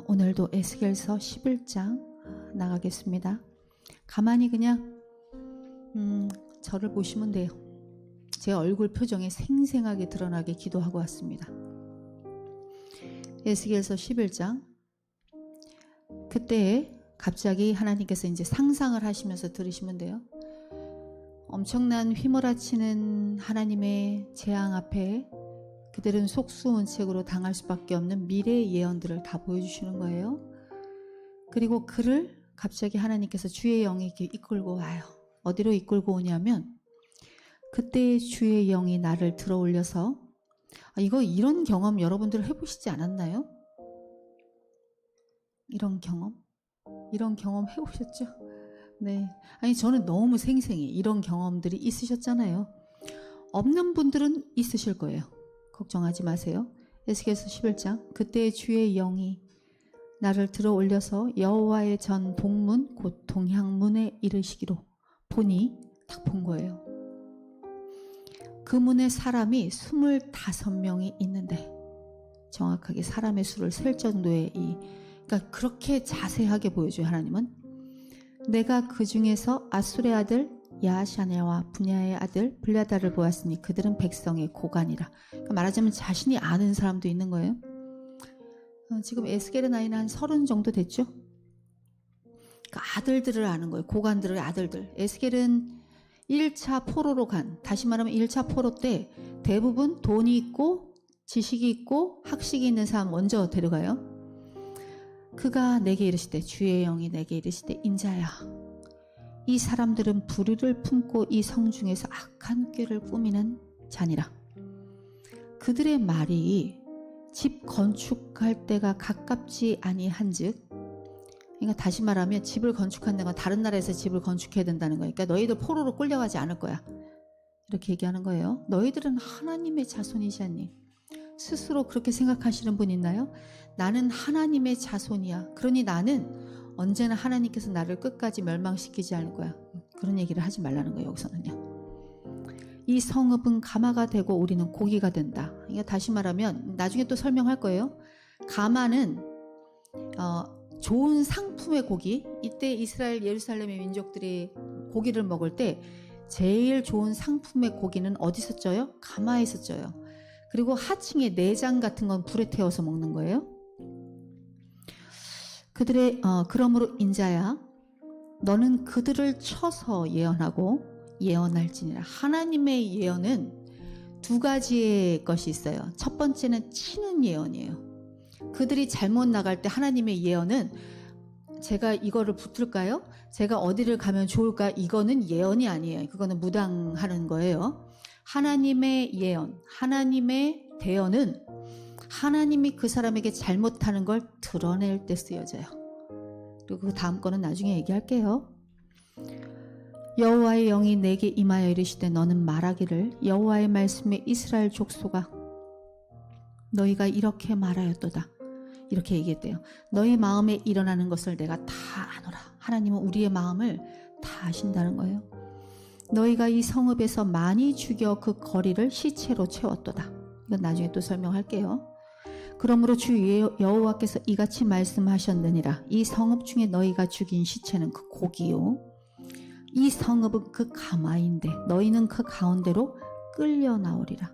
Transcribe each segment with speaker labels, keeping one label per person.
Speaker 1: 오늘도 에스겔서 11장 나가겠습니다. 가만히 그냥 저를 보시면 돼요. 제 얼굴 표정이 생생하게 드러나게 기도하고 왔습니다. 에스겔서 11장. 그때 갑자기 하나님께서 이제 상상을 하시면서 들으시면 돼요. 엄청난 휘몰아치는 하나님의 재앙 앞에 그들은 속수무책으로 당할 수밖에 없는 미래의 예언들을 다 보여주시는 거예요. 그리고 그를 갑자기 하나님께서 주의 영이 이렇게 이끌고 와요. 어디로 이끌고 오냐면 그때 주의 영이 나를 들어 올려서 이런 경험 여러분들 해보시지 않았나요? 이런 경험 해보셨죠? 네. 아니 저는 너무 생생히 이런 경험들이 있으셨잖아요. 없는 분들은 있으실 거예요. 걱정하지 마세요. 에스겔서 11장. 그때 주의 영이 나를 들어 올려서 여호와의 전 동문 곧 동향문에 이르시기로 보니 딱 본 거예요. 그 문에 사람이 25명이 있는데 정확하게 사람의 수를 셀 정도의 그러니까 그렇게 자세하게 보여줘요. 하나님은 내가 그 중에서 아술의 아들 야샤네와 분야의 아들 블야다를 보았으니 그들은 백성의 고관이라. 그러니까 말하자면 자신이 아는 사람도 있는 거예요. 지금 에스겔의 나이는 한 30 정도 됐죠. 그러니까 아들들을 아는 거예요. 고관들의 아들들. 에스겔은 1차 포로로 다시 말하면 1차 포로 때 대부분 돈이 있고 지식이 있고 학식이 있는 사람 먼저 데려가요. 그가 내게 이르시되 주의 영이 내게 이르시되 인자야 이 사람들은 불의를 품고 이 성중에서 악한 꾀를 꾸미는 자니라. 그들의 말이 집 건축할 때가 가깝지 아니한즉, 그러니까 다시 말하면 집을 건축한다는 건 다른 나라에서 집을 건축해야 된다는 거니까 너희들 포로로 끌려가지 않을 거야. 이렇게 얘기하는 거예요. 너희들은 하나님의 자손이지 않니? 스스로 그렇게 생각하시는 분 있나요? 나는 하나님의 자손이야. 그러니 나는 언제나 하나님께서 나를 끝까지 멸망시키지 않을 거야. 그런 얘기를 하지 말라는 거예요. 여기서는요. 이 성읍은 가마가 되고 우리는 고기가 된다. 그러니까 다시 말하면 나중에 또 설명할 거예요. 가마는 좋은 상품의 고기. 이때 이스라엘 예루살렘의 민족들이 고기를 먹을 때 제일 좋은 상품의 고기는 어디서 쪄요? 가마에서 쪄요. 그리고 하층의 내장 같은 건 불에 태워서 먹는 거예요. 그들의 그러므로 인자야 너는 그들을 쳐서 예언하고 예언할지니라. 하나님의 예언은 두 가지의 것이 있어요. 첫 번째는 치는 예언이에요. 그들이 잘못 나갈 때 하나님의 예언은 제가 이거를 붙을까요? 제가 어디를 가면 좋을까? 이거는 예언이 아니에요. 그거는 무당하는 거예요. 하나님의 예언, 하나님의 대언은 하나님이 그 사람에게 잘못하는 걸 드러낼 때 쓰여져요. 그리고 그 다음 거는 나중에 얘기할게요. 여호와의 영이 내게 임하여 이르시되 너는 말하기를 여호와의 말씀에 이스라엘 족속아 너희가 이렇게 말하였도다. 이렇게 얘기했대요. 너희 마음에 일어나는 것을 내가 다 아노라. 하나님은 우리의 마음을 다 아신다는 거예요. 너희가 이 성읍에서 많이 죽여 그 거리를 시체로 채웠도다. 이건 나중에 또 설명할게요. 그러므로 주 여호와께서 이같이 말씀하셨느니라. 이 성읍 중에 너희가 죽인 시체는 그 고기요. 이 성읍은 그 가마인데 너희는 그 가운데로 끌려 나오리라.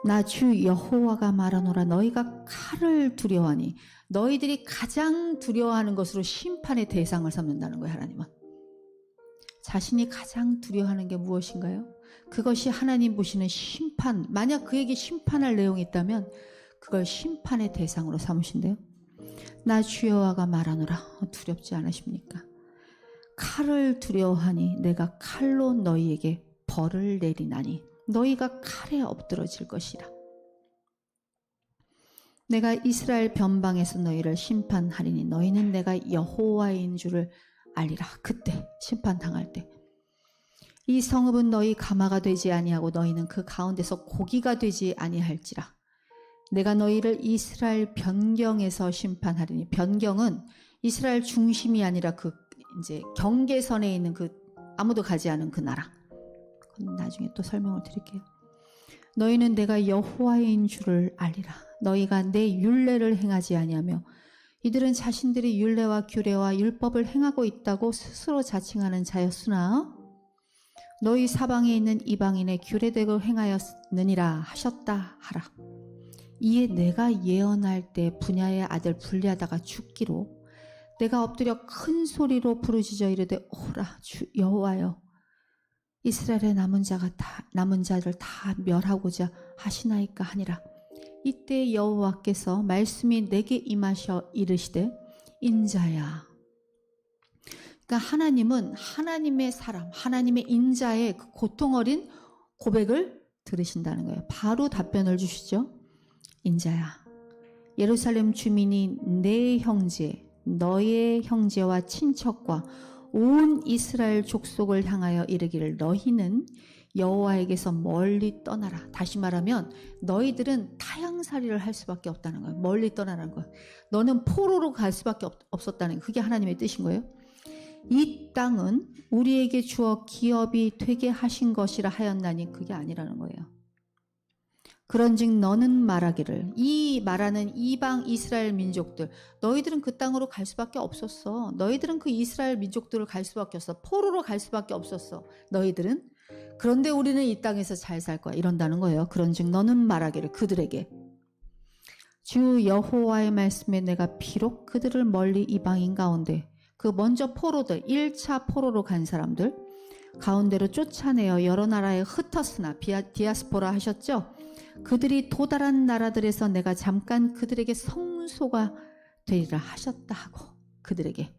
Speaker 1: 나 주 여호와가 말하노라. 너희가 칼을 두려워하니 너희들이 가장 두려워하는 것으로 심판의 대상을 삼는다는 거예요. 하나님은. 자신이 가장 두려워하는 게 무엇인가요? 그것이 하나님 보시는 심판. 만약 그에게 심판할 내용이 있다면 그걸 심판의 대상으로 삼으신대요. 나 주 여호와가 말하노라. 두렵지 않으십니까? 칼을 두려워하니 내가 칼로 너희에게 벌을 내리나니 너희가 칼에 엎드러질 것이라. 내가 이스라엘 변방에서 너희를 심판하리니 너희는 내가 여호와인 줄을 알리라. 그때 심판당할 때 이 성읍은 너희 가마가 되지 아니하고 너희는 그 가운데서 고기가 되지 아니할지라. 내가 너희를 이스라엘 변경에서 심판하리니. 변경은 이스라엘 중심이 아니라 그 이제 경계선에 있는 그 아무도 가지 않은 그 나라. 그건 나중에 또 설명을 드릴게요. 너희는 내가 여호와인 줄을 알리라. 너희가 내 율례를 행하지 아니하며 이들은 자신들이 율례와 규례와 율법을 행하고 있다고 스스로 자칭하는 자였으나 너희 사방에 있는 이방인의 규례대로 행하였느니라 하셨다 하라. 이에 내가 예언할 때 분야의 아들 불리하다가 죽기로 내가 엎드려 큰 소리로 부르짖어 이르되 오라 주 여호와여 이스라엘의 남은 자들 다 멸하고자 하시나이까 하니라. 이때 여호와께서 말씀이 내게 임하셔 이르시되 인자야. 그러니까 하나님은 하나님의 사람, 하나님의 인자의 그 고통 어린 고백을 들으신다는 거예요. 바로 답변을 주시죠. 인자야, 예루살렘 주민이 내 형제, 너의 형제와 친척과 온 이스라엘 족속을 향하여 이르기를 너희는 여호와에게서 멀리 떠나라. 다시 말하면 너희들은 타향살이를 할 수밖에 없다는 거예요. 멀리 떠나라는 거예요. 너는 포로로 갈 수밖에 없었다는 거예요. 그게 하나님의 뜻인 거예요. 이 땅은 우리에게 주어 기업이 되게 하신 것이라 하였나니 그게 아니라는 거예요. 그런즉 너는 말하기를, 이 말하는 이방 이스라엘 민족들, 너희들은 그 땅으로 갈 수밖에 없었어. 너희들은 그 이스라엘 민족들을 갈 수밖에 없어. 포로로 갈 수밖에 없었어. 너희들은. 그런데 우리는 이 땅에서 잘 살 거야. 이런다는 거예요. 그런즉 너는 말하기를 그들에게, 주 여호와의 말씀에 내가 비록 그들을 멀리 이방인 가운데, 그 먼저 포로들, 1차 포로로 간 사람들 가운데로 쫓아내어 여러 나라에 흩었으나, 디아스포라 하셨죠? 그들이 도달한 나라들에서 내가 잠깐 그들에게 성소가 되리라 하셨다 하고, 그들에게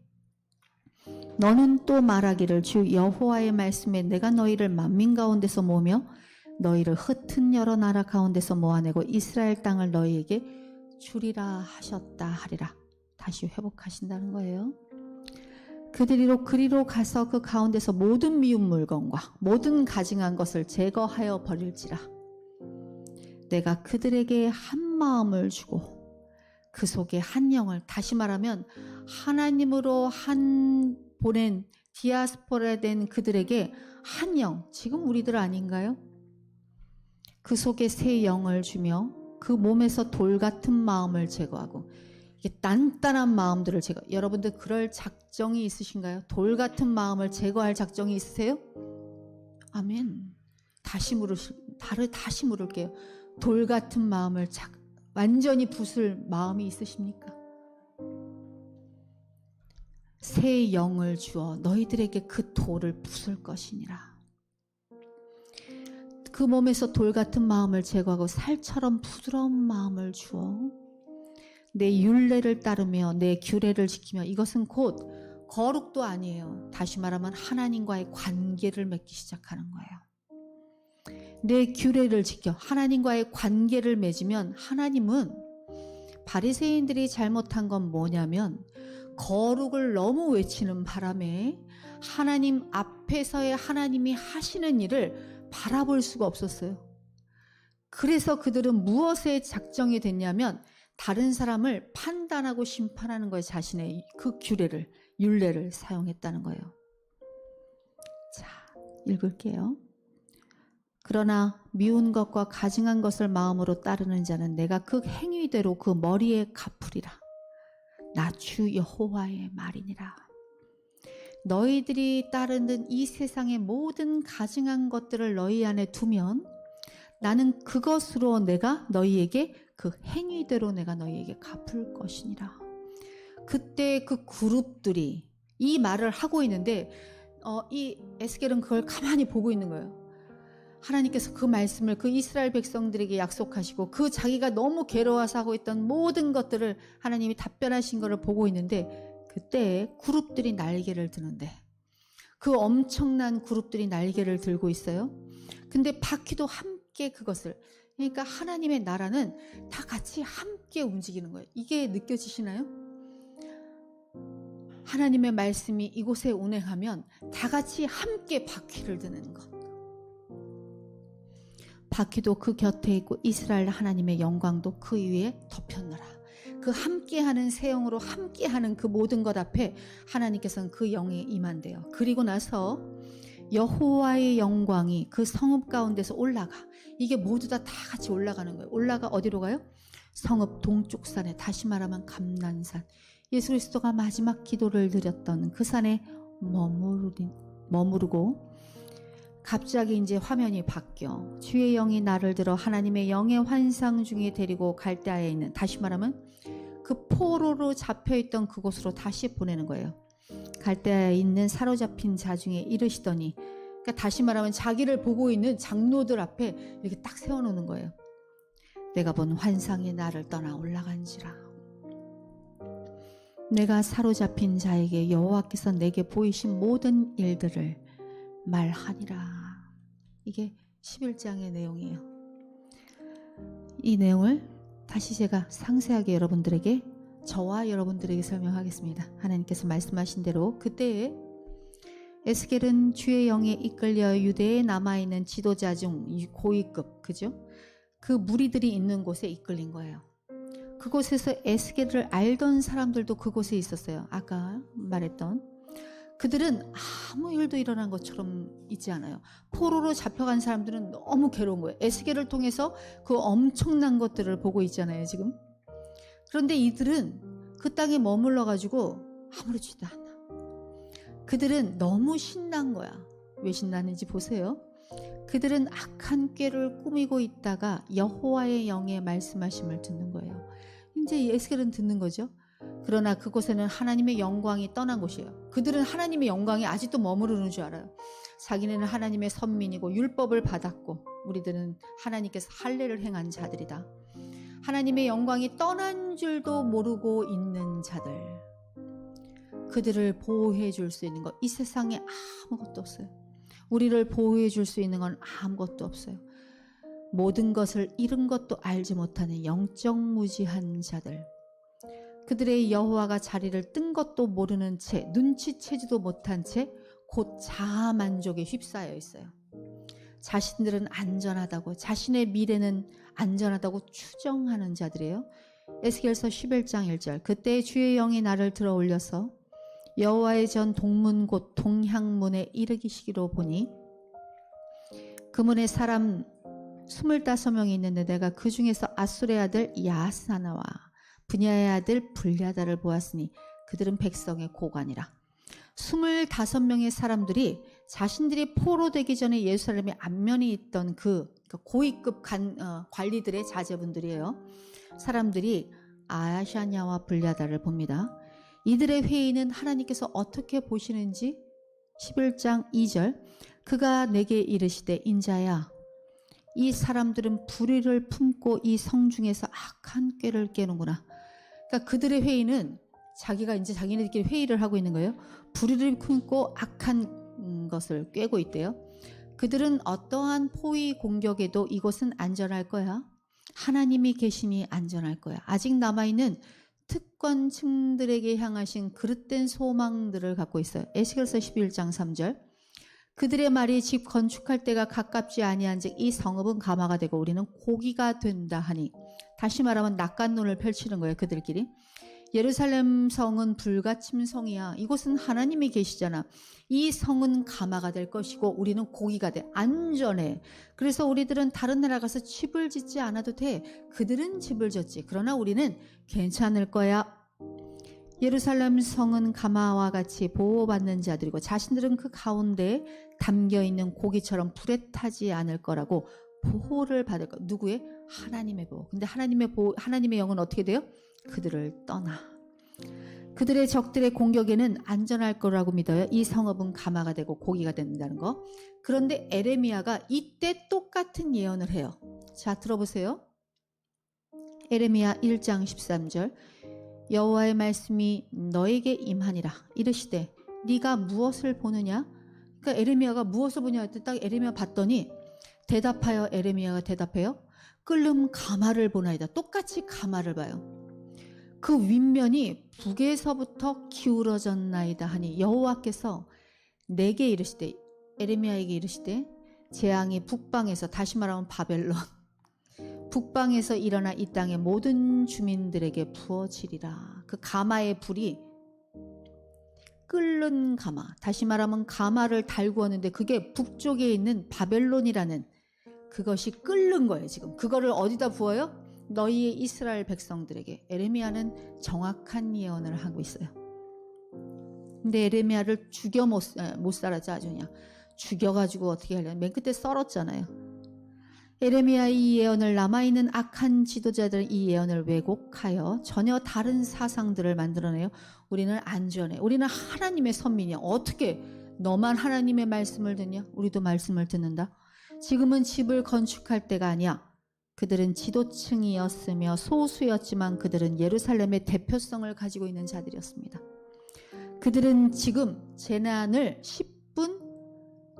Speaker 1: 너는 또 말하기를, 주 여호와의 말씀에 내가 너희를 만민 가운데서 모으며 너희를 흩은 여러 나라 가운데서 모아내고 이스라엘 땅을 너희에게 주리라 하셨다 하리라. 다시 회복하신다는 거예요. 그리로 가서 그 가운데서 모든 미운 물건과 모든 가증한 것을 제거하여 버릴지라. 내가 그들에게 한 마음을 주고 그 속에 한 영을, 다시 말하면 하나님으로 보낸 디아스포라 된 그들에게 한 영, 지금 우리들 아닌가요? 그 속에 새 영을 주며 그 몸에서 돌 같은 마음을 제거하고, 이게 단단한 마음들을 여러분들 그럴 작정이 있으신가요? 돌 같은 마음을 제거할 작정이 있으세요? 아멘. 다시 물을게요. 돌 같은 마음을 완전히 부술 마음이 있으십니까? 새 영을 주어 너희들에게 그 돌을 부술 것이니라. 그 몸에서 돌 같은 마음을 제거하고 살처럼 부드러운 마음을 주어 내 율례를 따르며 내 규례를 지키며, 이것은 곧 거룩도 아니에요. 다시 말하면 하나님과의 관계를 맺기 시작하는 거예요. 내 규례를 지켜 하나님과의 관계를 맺으면, 하나님은, 바리새인들이 잘못한 건 뭐냐면 거룩을 너무 외치는 바람에 하나님 앞에서의 하나님이 하시는 일을 바라볼 수가 없었어요. 그래서 그들은 무엇에 작정이 됐냐면 다른 사람을 판단하고 심판하는 거에 자신의 그 율례를 사용했다는 거예요. 자, 읽을게요. 그러나 미운 것과 가증한 것을 마음으로 따르는 자는 내가 그 행위대로 그 머리에 갚으리라. 나 주 여호와의 말이니라. 너희들이 따르는 이 세상의 모든 가증한 것들을 너희 안에 두면 나는 그것으로 내가 너희에게 그 행위대로 내가 너희에게 갚을 것이니라. 그때 그 그룹들이 이 말을 하고 있는데 이 에스겔은 그걸 가만히 보고 있는 거예요. 하나님께서 그 말씀을 그 이스라엘 백성들에게 약속하시고 그 자기가 너무 괴로워서 하고 있던 모든 것들을 하나님이 답변하신 것을 보고 있는데, 그때 그룹들이 날개를 드는데, 그 엄청난 그룹들이 날개를 들고 있어요. 근데 바퀴도 함께 그것을, 그러니까 하나님의 나라는 다 같이 함께 움직이는 거예요. 이게 느껴지시나요? 하나님의 말씀이 이곳에 운행하면 다 같이 함께 바퀴를 드는 것. 바퀴도 그 곁에 있고 이스라엘 하나님의 영광도 그 위에 덮였노라. 그 함께하는 새 영으로 함께하는 그 모든 것 앞에 하나님께서는 그 영에 임한대요. 그리고 나서 여호와의 영광이 그 성읍 가운데서 올라가. 이게 모두 다 같이 올라가는 거예요. 어디로 가요? 성읍 동쪽 산에, 다시 말하면 감난산, 예수 그리스도가 마지막 기도를 드렸던 그 산에 머무르고, 갑자기 이제 화면이 바뀌어 주의 영이 나를 들어 하나님의 영의 환상 중에 데리고 갈대아에 있는, 다시 말하면 그 포로로 잡혀있던 그곳으로 다시 보내는 거예요. 갈대아에 있는 사로잡힌 자 중에 이르시더니, 그러니까 다시 말하면 자기를 보고 있는 장로들 앞에 이렇게 딱 세워놓는 거예요. 내가 본 환상이 나를 떠나 올라간지라. 내가 사로잡힌 자에게 여호와께서 내게 보이신 모든 일들을 말하니라. 이게 11장의 내용이에요. 이 내용을 다시 제가 상세하게 여러분들에게, 저와 여러분들에게 설명하겠습니다. 하나님께서 말씀하신 대로 그때에 에스겔은 주의 영에 이끌려 유대에 남아있는 지도자 중 고위급, 그죠? 그 무리들이 있는 곳에 이끌린 거예요. 그곳에서 에스겔을 알던 사람들도 그곳에 있었어요. 아까 말했던 그들은 아무 일도 일어난 것처럼 있지 않아요. 포로로 잡혀간 사람들은 너무 괴로운 거예요. 에스겔을 통해서 그 엄청난 것들을 보고 있잖아요, 지금. 그런데 이들은 그 땅에 머물러 가지고 아무렇지도 않아. 그들은 너무 신난 거야. 왜 신나는지 보세요. 그들은 악한 꾀를 꾸미고 있다가 여호와의 영의 말씀하심을 듣는 거예요. 이제 에스겔은 듣는 거죠. 그러나 그곳에는 하나님의 영광이 떠난 곳이에요. 그들은 하나님의 영광이 아직도 머무르는 줄 알아요. 자기네는 하나님의 선민이고 율법을 받았고, 우리들은 하나님께서 할례를 행한 자들이다. 하나님의 영광이 떠난 줄도 모르고 있는 자들, 그들을 보호해 줄 수 있는 것, 이 세상에 아무것도 없어요. 우리를 보호해 줄 수 있는 건 아무것도 없어요. 모든 것을 잃은 것도 알지 못하는 영적 무지한 자들, 그들의 여호와가 자리를 뜬 것도 모르는 채, 눈치채지도 못한 채 곧 자아만족에 휩싸여 있어요. 자신들은 안전하다고, 자신의 미래는 안전하다고 추정하는 자들이에요. 에스겔서 11장 1절, 그때 주의 영이 나를 들어 올려서 여호와의 전 동문 곧 동향문에 이르기시기로 보니, 그 문에 사람 25명이 있는데 내가 그 중에서 아술의 아들 야사나와 분야의 아들 불야다를 보았으니 그들은 백성의 고관이라. 25명의 사람들이 자신들이 포로되기 전에 예루살렘에 안면이 있던 그 고위급 관리들의 자제분들이에요. 사람들이 아샤냐와 불야다를 봅니다. 이들의 회의는 하나님께서 어떻게 보시는지 11장 2절, 그가 내게 이르시되 인자야, 이 사람들은 불의를 품고 이 성중에서 악한 꾀를 깨는구나. 그러니까 그들의 회의는 자기가 이제 자기네들끼리 회의를 하고 있는 거예요. 불의를 품고 악한 것을 꾀고 있대요. 그들은 어떠한 포위 공격에도 이곳은 안전할 거야. 하나님이 계심이 안전할 거야. 아직 남아있는 특권층들에게 향하신 그릇된 소망들을 갖고 있어요. 에스겔서 11장 3절, 그들의 말이 집 건축할 때가 가깝지 아니한즉 이 성읍은 가마가 되고 우리는 고기가 된다 하니, 다시 말하면 낙관론을 펼치는 거예요. 그들끼리. 예루살렘 성은 불가침 성이야. 이곳은 하나님이 계시잖아. 이 성은 가마가 될 것이고 우리는 고기가 돼. 안전해. 그래서 우리들은 다른 나라 가서 집을 짓지 않아도 돼. 그들은 집을 졌지. 그러나 우리는 괜찮을 거야. 예루살렘 성은 가마와 같이 보호받는 자들이고 자신들은 그 가운데 담겨있는 고기처럼 불에 타지 않을 거라고 보호를 받을 거. 누구의? 하나님의 보호. 근데 하나님의 영은 어떻게 돼요? 그들을 떠나. 그들의 적들의 공격에는 안전할 거라고 믿어요. 이 성읍은 가마가 되고 고기가 된다는 거. 그런데 에레미야가 이때 똑같은 예언을 해요. 자, 들어보세요. 에레미야 1장 13절, 여호와의 말씀이 너에게 임하니라. 이르시되 네가 무엇을 보느냐? 그러니까 에레미야가 무엇을 보냐 할 때 딱 에레미야 봤더니 대답하여, 에레미야가 대답해요. 끓는 가마를 보나이다. 똑같이 가마를 봐요. 그 윗면이 북에서부터 기울어졌나이다 하니 여호와께서 내게 이르시되, 에레미야에게 이르시되 재앙이 북방에서, 다시 말하면 바벨론, 북방에서 일어나 이 땅의 모든 주민들에게 부어지리라. 그 가마의 불이 끓는 가마, 다시 말하면 가마를 달구었는데 그게 북쪽에 있는 바벨론이라는 그것이 끓는 거예요. 지금 그거를 어디다 부어요? 너희의 이스라엘 백성들에게. 에레미야는 정확한 예언을 하고 있어요. 근데 에레미야를 죽여 못 살았지. 아주 그냥 죽여가지고 어떻게 하려나. 맨 끝에 썰었잖아요. 에레미야의 이 예언을 남아있는 악한 지도자들은 이 예언을 왜곡하여 전혀 다른 사상들을 만들어내요. 우리는 안전해. 우리는 하나님의 선민이야. 어떻게 너만 하나님의 말씀을 듣냐? 우리도 말씀을 듣는다. 지금은 집을 건축할 때가 아니야. 그들은 지도층이었으며 소수였지만 그들은 예루살렘의 대표성을 가지고 있는 자들이었습니다. 그들은 지금 재난을 10분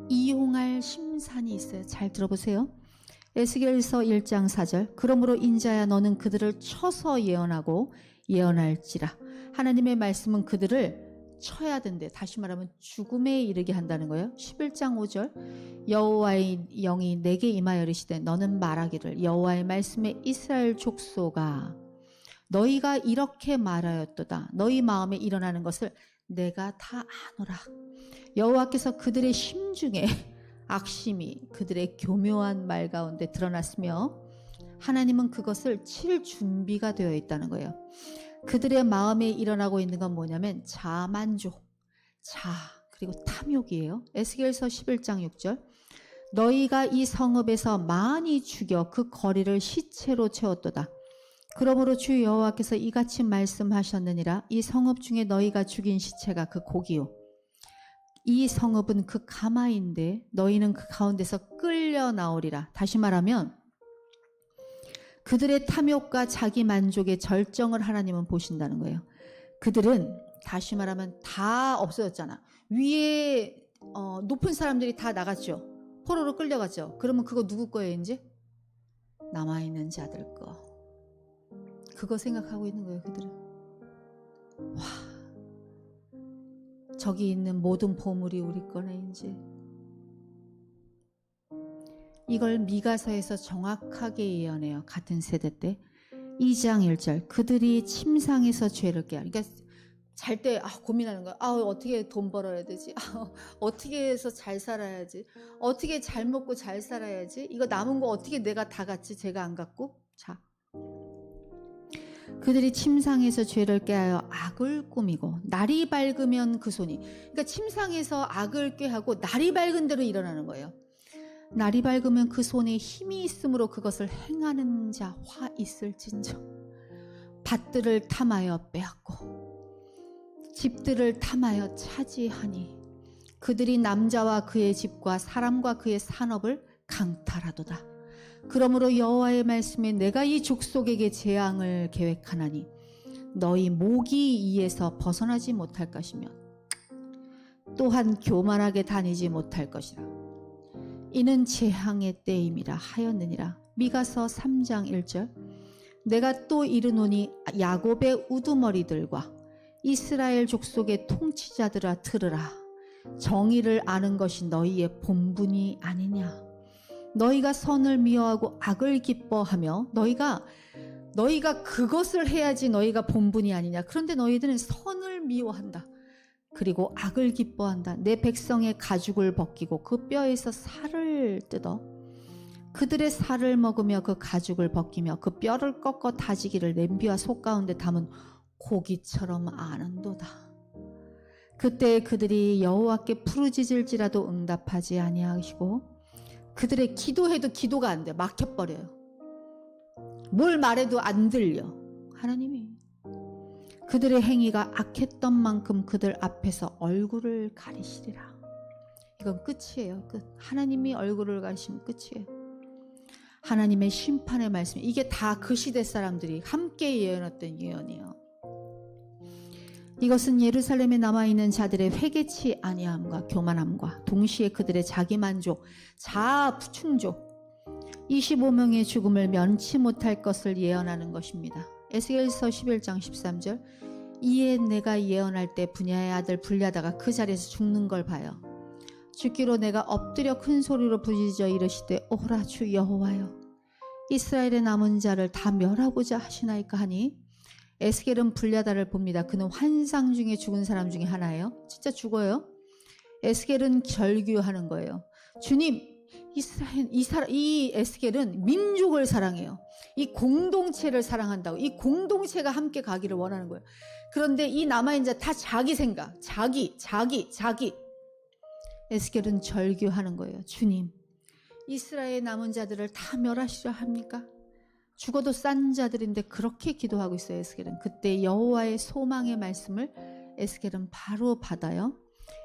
Speaker 1: 이용할 심산이 있어요. 잘 들어보세요. 에스겔서 1장 4절. 그러므로 인자야 너는 그들을 쳐서 예언하고 예언할지라. 하나님의 말씀은 그들을 쳐야 된대. 다시 말하면 죽음에 이르게 한다는 거예요. 11장 5절. 여호와의 영이 내게 임하여 이르시되 너는 말하기를 여호와의 말씀에 이스라엘 족속아 너희가 이렇게 말하였도다. 너희 마음에 일어나는 것을 내가 다 아노라. 여호와께서 그들의 심중에 악심이 그들의 교묘한 말 가운데 드러났으며 하나님은 그것을 칠 준비가 되어 있다는 거예요. 그들의 마음에 일어나고 있는 건 뭐냐면 자만족, 그리고 탐욕이에요. 에스겔서 11장 6절. 너희가 이 성읍에서 많이 죽여 그 거리를 시체로 채웠도다. 그러므로 주 여호와께서 이같이 말씀하셨느니라. 이 성읍 중에 너희가 죽인 시체가 그 고기요. 이 성읍은 그 가마인데 너희는 그 가운데서 끌려 나오리라. 다시 말하면 그들의 탐욕과 자기 만족의 절정을 하나님은 보신다는 거예요. 그들은 다시 말하면 다 없어졌잖아. 위에 높은 사람들이 다 나갔죠. 포로로 끌려갔죠. 그러면 그거 누구 거예요 이제? 남아있는 자들 거. 그거 생각하고 있는 거예요. 그들은. 와, 저기 있는 모든 보물이 우리 거네 이제. 이걸 미가서에서 정확하게 예언해요. 같은 세대 때 2장 1절. 그들이 침상에서 죄를 깨. 그러니까 잘 때 고민하는 거야. 어떻게 돈 벌어야 되지? 어떻게 해서 잘 살아야지? 어떻게 잘 먹고 잘 살아야지? 이거 남은 거 어떻게 내가 다 갖지? 제가 안 갖고? 자, 그들이 침상에서 죄를 깨하여 악을 꾸미고 날이 밝으면 그 손이. 그러니까 침상에서 악을 꾀하고 날이 밝은 대로 일어나는 거예요. 날이 밝으면 그 손에 힘이 있으므로 그것을 행하는 자 화 있을진저. 밭들을 탐하여 빼앗고 집들을 탐하여 차지하니 그들이 남자와 그의 집과 사람과 그의 산업을 강탈하도다. 그러므로 여호와의 말씀에 내가 이 족속에게 재앙을 계획하나니 너희 목이 이에서 벗어나지 못할 것이며 또한 교만하게 다니지 못할 것이라. 이는 재앙의 때임이라 하였느니라. 미가서 3장 1절. 내가 또 이르노니 야곱의 우두머리들과 이스라엘 족속의 통치자들아 들으라. 정의를 아는 것이 너희의 본분이 아니냐. 너희가 선을 미워하고 악을 기뻐하며 너희가 그것을 해야지 너희가 본분이 아니냐. 그런데 너희들은 선을 미워한다. 그리고 악을 기뻐한다. 내 백성의 가죽을 벗기고 그 뼈에서 살을 뜯어 그들의 살을 먹으며 그 가죽을 벗기며 그 뼈를 꺾어 다지기를 냄비와 속 가운데 담은 고기처럼 아는도다. 그때 그들이 여호와께 부르짖을지라도 응답하지 아니하시고 그들의 기도해도 기도가 안 돼. 막혀버려요. 뭘 말해도 안 들려. 하나님이 그들의 행위가 악했던 만큼 그들 앞에서 얼굴을 가리시리라. 이건 끝이에요. 끝. 하나님이 얼굴을 가리시면 끝이에요. 하나님의 심판의 말씀. 이게 다 그 시대 사람들이 함께 예언했던 예언이에요. 이것은 예루살렘에 남아있는 자들의 회개치 아니함과 교만함과 동시에 그들의 자기만족, 자아충족, 25명의 죽음을 면치 못할 것을 예언하는 것입니다. 에스겔서 11장 13절. 이에 내가 예언할 때 분야의 아들 불야다가 그 자리에서 죽는 걸 봐요. 죽기로 내가 엎드려 큰 소리로 부르짖어 이르시되 오라 주 여호와여 이스라엘의 남은 자를 다 멸하고자 하시나이까 하니 에스겔은 불야다를 봅니다. 그는 환상 중에 죽은 사람 중에 하나예요. 진짜 죽어요. 에스겔은 절규하는 거예요. 주님 이 에스겔은 민족을 사랑해요. 이 공동체를 사랑한다고. 이 공동체가 함께 가기를 원하는 거예요. 그런데 이 남아있는 자 다 자기 생각, 자기. 에스겔은 절규하는 거예요. 주님, 이스라엘 남은 자들을 다 멸하시려 합니까? 죽어도 싼 자들인데 그렇게 기도하고 있어요. 에스겔은. 그때 여호와의 소망의 말씀을 에스겔은 바로 받아요.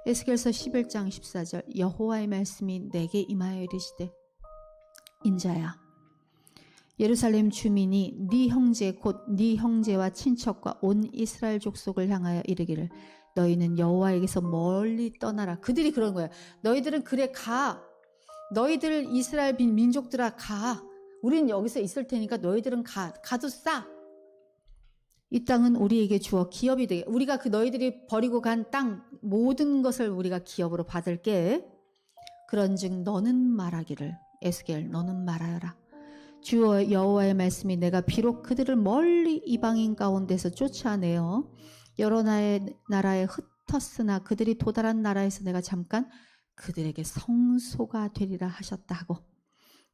Speaker 1: 에스겔서 11장 14절 여호와의 말씀이 내게 임하여 이르시되 인자야 예루살렘 주민이 네 형제 곧 네 형제와 친척과 온 이스라엘 족속을 향하여 이르기를 너희는 여호와에게서 멀리 떠나라. 그들이 그런 거야. 너희들은 그래 가. 너희들 이스라엘 민족들아 가. 우린 여기서 있을 테니까 너희들은 가도 싸. 이 땅은 우리에게 주어 기업이 되게. 우리가 그 너희들이 버리고 간 땅 모든 것을 우리가 기업으로 받을게. 그런즉 너는 말하기를 에스겔 너는 말하여라. 주 여호와의 말씀이 내가 비록 그들을 멀리 이방인 가운데서 쫓아내어 여러 나라에 흩었으나 그들이 도달한 나라에서 내가 잠깐 그들에게 성소가 되리라 하셨다 하고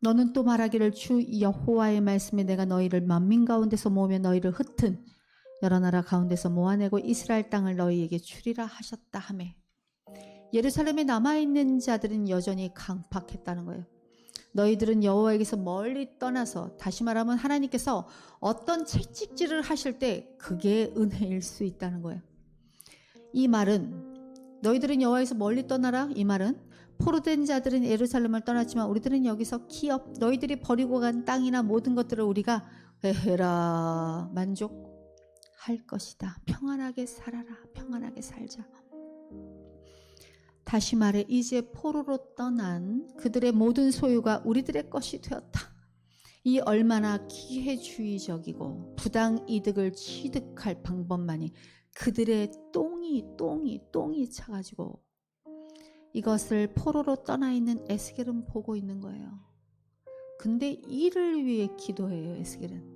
Speaker 1: 너는 또 말하기를 주 여호와의 말씀이 내가 너희를 만민 가운데서 모으며 너희를 흩은 여러 나라 가운데서 모아내고 이스라엘 땅을 너희에게 주리라 하셨다 하매 예루살렘에 남아있는 자들은 여전히 강팍했다는 거예요. 너희들은 여호와에게서 멀리 떠나서 다시 말하면 하나님께서 어떤 채찍질을 하실 때 그게 은혜일 수 있다는 거예요. 이 말은 너희들은 여호와에서 멀리 떠나라 이 말은 포로된 자들은 예루살렘을 떠났지만 우리들은 여기서 기업 너희들이 버리고 간 땅이나 모든 것들을 우리가 해라 만족할 것이다. 평안하게 살아라. 평안하게 살자. 다시 말해 이제 포로로 떠난 그들의 모든 소유가 우리들의 것이 되었다. 이 얼마나 기회주의적이고 부당 이득을 취득할 방법만이 그들의 똥이 차가지고 이것을 포로로 떠나 있는 에스겔은 보고 있는 거예요. 근데 이를 위해 기도해요. 에스겔은.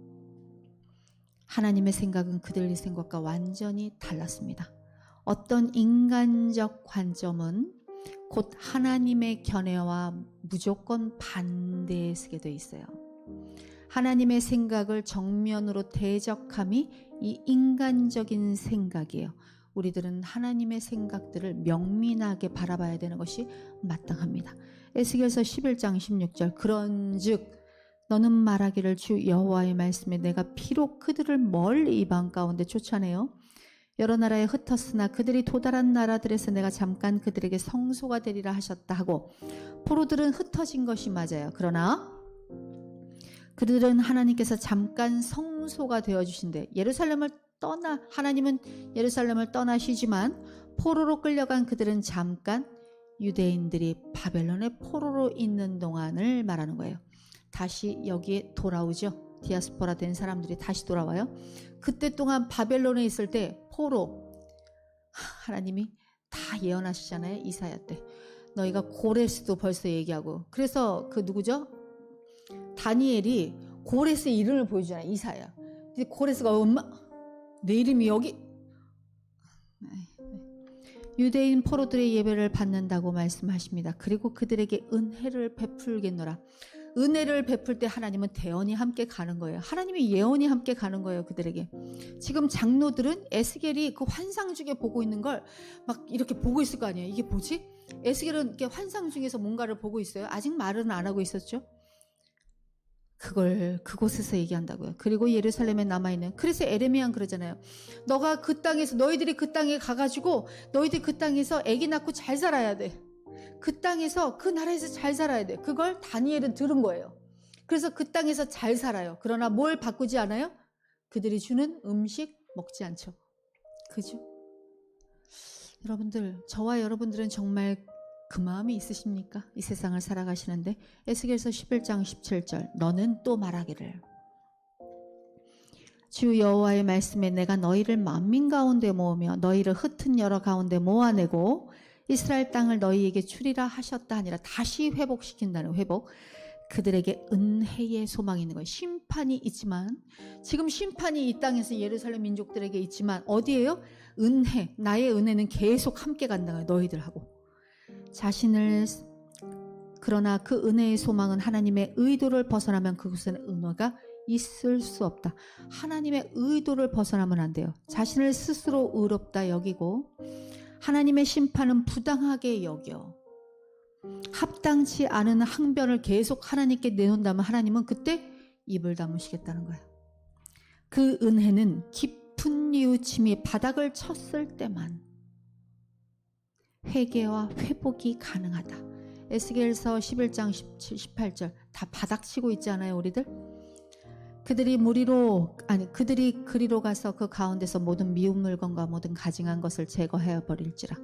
Speaker 1: 하나님의 생각은 그들의 생각과 완전히 달랐습니다. 어떤 인간적 관점은 곧 하나님의 견해와 무조건 반대에 쓰게 돼 있어요. 하나님의 생각을 정면으로 대적함이 이 인간적인 생각이에요. 우리들은 하나님의 생각들을 명민하게 바라봐야 되는 것이 마땅합니다. 에스겔서 11장 16절 그런즉 너는 말하기를 주 여호와의 말씀에 내가 비록 그들을 멀리 이방 가운데 쫓아내어 여러 나라에 흩었으나 그들이 도달한 나라들에서 내가 잠깐 그들에게 성소가 되리라 하셨다 하고 포로들은 흩어진 것이 맞아요. 그러나 그들은 하나님께서 잠깐 성소가 되어주신대. 하나님은 예루살렘을 떠나시지만 포로로 끌려간 그들은 잠깐 유대인들이 바벨론의 포로로 있는 동안을 말하는 거예요. 다시 여기에 돌아오죠. 디아스포라 된 사람들이 다시 돌아와요. 그때 동안 바벨론에 있을 때 포로 하나님이 다 예언하시잖아요. 이사야 때 너희가 고레스도 벌써 얘기하고 그래서 그 누구죠? 다니엘이 고레스의 이름을 보여주잖아요. 이사야. 근데 고레스가 엄마 내 이름이 여기 유대인 포로들의 예배를 받는다고 말씀하십니다. 그리고 그들에게 은혜를 베풀겠노라. 은혜를 베풀 때 하나님은 대언이 함께 가는 거예요. 하나님의 예언이 함께 가는 거예요. 그들에게. 지금 장로들은 에스겔이 그 환상 중에 보고 있는 걸 막 이렇게 보고 있을 거 아니에요. 이게 뭐지? 에스겔은 이렇게 환상 중에서 뭔가를 보고 있어요. 아직 말은 안 하고 있었죠. 그걸 그곳에서 얘기한다고요. 그리고 예루살렘에 남아있는 그래서 에레미야는 그러잖아요. 너가 그 땅에서 너희들이 그 땅에 가가지고 너희들이 그 땅에서 아기 낳고 잘 살아야 돼. 그 땅에서 그 나라에서 잘 살아야 돼. 그걸 다니엘은 들은 거예요. 그래서 그 땅에서 잘 살아요. 그러나 뭘 바꾸지 않아요? 그들이 주는 음식 먹지 않죠. 그죠? 여러분들, 저와 여러분들은 정말 그 마음이 있으십니까? 이 세상을 살아가시는데 에스겔서 11장 17절 너는 또 말하기를 주 여호와의 말씀에 내가 너희를 만민 가운데 모으며 너희를 흩은 여러 가운데 모아내고 이스라엘 땅을 너희에게 주리라 하셨다 하니라. 다시 회복시킨다는 회복. 그들에게 은혜의 소망이 있는 거예요. 심판이 있지만 지금 심판이 이 땅에서 예루살렘 민족들에게 있지만 어디예요? 은혜. 나의 은혜는 계속 함께 간다. 너희들하고. 자신을 그러나 그 은혜의 소망은 하나님의 의도를 벗어나면 그곳에는 은혜가 있을 수 없다. 하나님의 의도를 벗어나면 안 돼요. 자신을 스스로 의롭다 여기고 하나님의 심판은 부당하게 여겨 합당치 않은 항변을 계속 하나님께 내놓는다면 하나님은 그때 입을 다무시겠다는 거예요. 그 은혜는 깊은 뉘우침이 바닥을 쳤을 때만 회개와 회복이 가능하다. 에스겔서 11장 17, 18절 다 바닥치고 있지 않아요, 우리들? 그들이 그리로 가서 그 가운데서 모든 미운 물건과 모든 가증한 것을 제거해 버릴지라.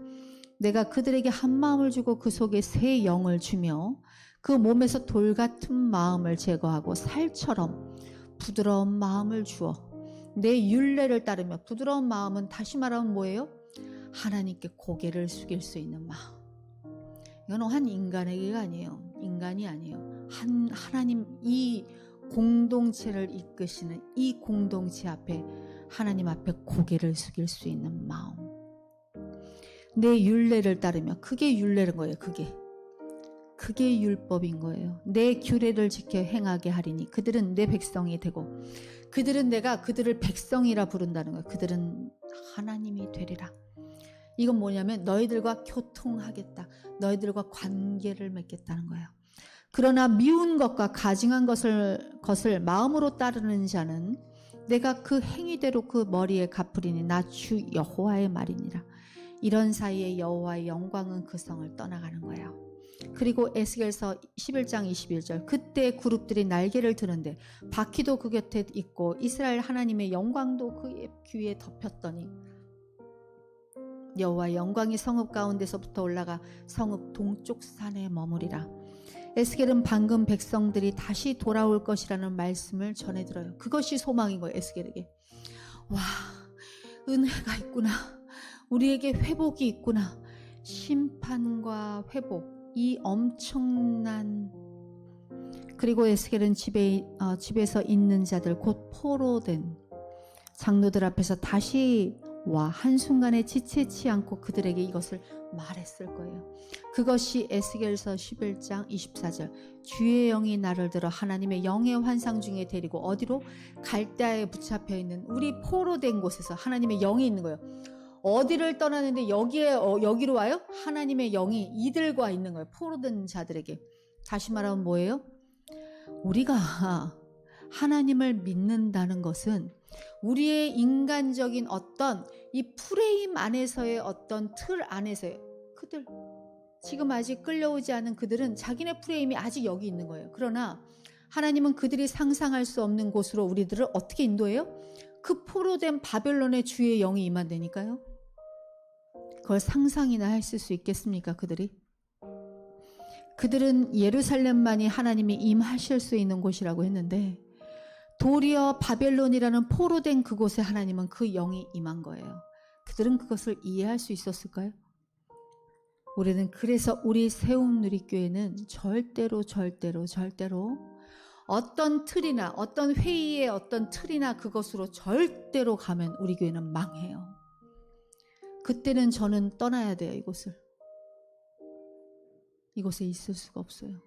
Speaker 1: 내가 그들에게 한 마음을 주고 그 속에 새 영을 주며 그 몸에서 돌 같은 마음을 제거하고 살처럼 부드러운 마음을 주어 내 율례를 따르며, 부드러운 마음은 다시 말하면 뭐예요? 하나님께 고개를 숙일 수 있는 마음. 이건 한 인간에게가 아니에요. 인간이 아니에요. 하나님, 이 공동체를 이끄시는 이 공동체 앞에, 하나님 앞에 고개를 숙일 수 있는 마음. 내 율례를 따르며, 그게 율례인 거예요. 그게 율법인 거예요. 내 규례를 지켜 행하게 하리니 그들은 내 백성이 되고, 내가 그들을 백성이라 부른다는 거예요. 그들은 하나님이 되리라. 이건 뭐냐면 너희들과 교통하겠다. 너희들과 관계를 맺겠다는 거예요. 그러나 미운 것과 가증한 것을 마음으로 따르는 자는 내가 그 행위대로 그 머리에 갚으리니 나 주 여호와의 말이니라. 이런 사이에 여호와의 영광은 그 성을 떠나가는 거예요. 그리고 에스겔서 11장 21절 그때 그룹들이 날개를 드는데 바퀴도 그 곁에 있고 이스라엘 하나님의 영광도 그의 귀에 덮였더니 여호와의 영광이 성읍 가운데서부터 올라가 성읍 동쪽 산에 머무리라. 에스겔은 방금 백성들이 다시 돌아올 것이라는 말씀을 전해들어요. 그것이 소망인 거예요. 에스겔에게. 와, 은혜가 있구나. 우리에게 회복이 있구나. 심판과 회복, 이 엄청난. 그리고 에스겔은 집에서 있는 자들, 곧 포로된 장로들 앞에서 다시 와 한순간에 지체치 않고 그들에게 이것을 말했을 거예요. 그것이 에스겔서 11장 24절 주의 영이 나를 들어 하나님의 영의 환상 중에 데리고 어디로? 갈대아에 붙잡혀 있는 우리 포로된 곳에서 하나님의 영이 있는 거예요. 어디를 떠나는데 여기로 와요? 하나님의 영이 이들과 있는 거예요. 포로된 자들에게. 다시 말하면 뭐예요? 우리가 하나님을 믿는다는 것은 우리의 인간적인 어떤 이 프레임 안에서의 어떤 틀 안에서의 그들, 지금 아직 끌려오지 않은 그들은 자기네 프레임이 아직 여기 있는 거예요. 그러나 하나님은 그들이 상상할 수 없는 곳으로 우리들을 어떻게 인도해요? 그 포로된 바벨론의 주의 영이 임한다니까요. 그걸 상상이나 했을 수 있겠습니까? 그들은 예루살렘만이 하나님이 임하실 수 있는 곳이라고 했는데 도리어 바벨론이라는 포로된 그곳에 하나님은 그 영이 임한 거예요. 그들은 그것을 이해할 수 있었을까요? 우리는 그래서 우리 세움누리교회는 절대로 어떤 틀이나 어떤 회의의 어떤 틀이나 그것으로 절대로 가면 우리 교회는 망해요. 그때는 저는 떠나야 돼요. 이곳에 있을 수가 없어요.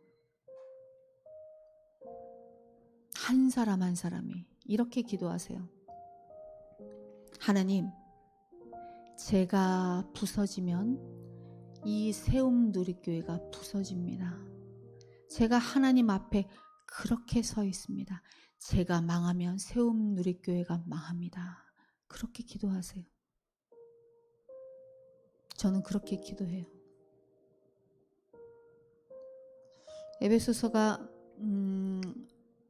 Speaker 1: 한 사람 한 사람이 이렇게 기도하세요. 하나님, 제가 부서지면 이 세움누리교회가 부서집니다. 제가 하나님 앞에 그렇게 서 있습니다. 제가 망하면 세움누리교회가 망합니다. 그렇게 기도하세요. 저는 그렇게 기도해요. 에베소서가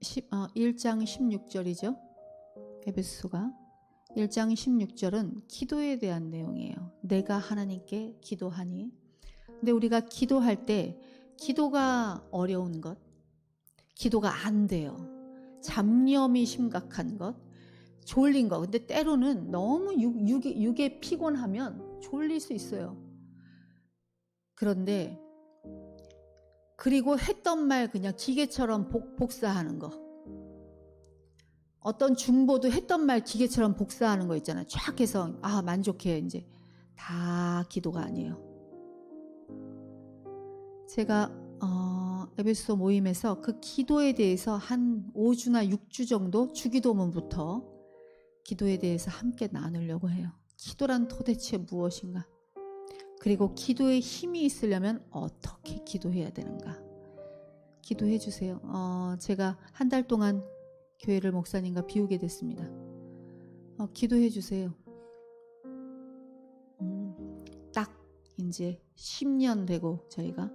Speaker 1: 1장 16절이죠. 에베소서가 1장 16절은 기도에 대한 내용이에요. 내가 하나님께 기도하니. 근데 우리가 기도할 때 기도가 어려운 것, 기도가 안 돼요. 잡념이 심각한 것, 졸린 것. 근데 때로는 너무 육에 피곤하면 졸릴 수 있어요. 그런데 그리고 했던 말 그냥 기계처럼 복사하는 거. 어떤 중보도 했던 말 기계처럼 복사하는 거 있잖아요. 쫙 해서 만족해. 이제 다 기도가 아니에요. 제가 에베소 모임에서 그 기도에 대해서 한 5주나 6주 정도 주기도문부터 기도에 대해서 함께 나누려고 해요. 기도란 도대체 무엇인가? 그리고 기도에 힘이 있으려면 어떻게 기도해야 되는가? 기도해 주세요. 제가 한 달 동안 교회를 목사님과 비우게 됐습니다. 기도해 주세요. 딱 이제 10년 되고 저희가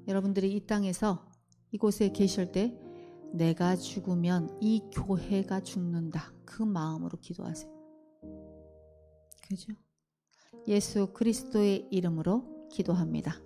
Speaker 1: 여러분들이 이 땅에서 이곳에 계실 때 내가 죽으면 이 교회가 죽는다. 그 마음으로 기도하세요. 그죠? 예수 그리스도의 이름으로 기도합니다.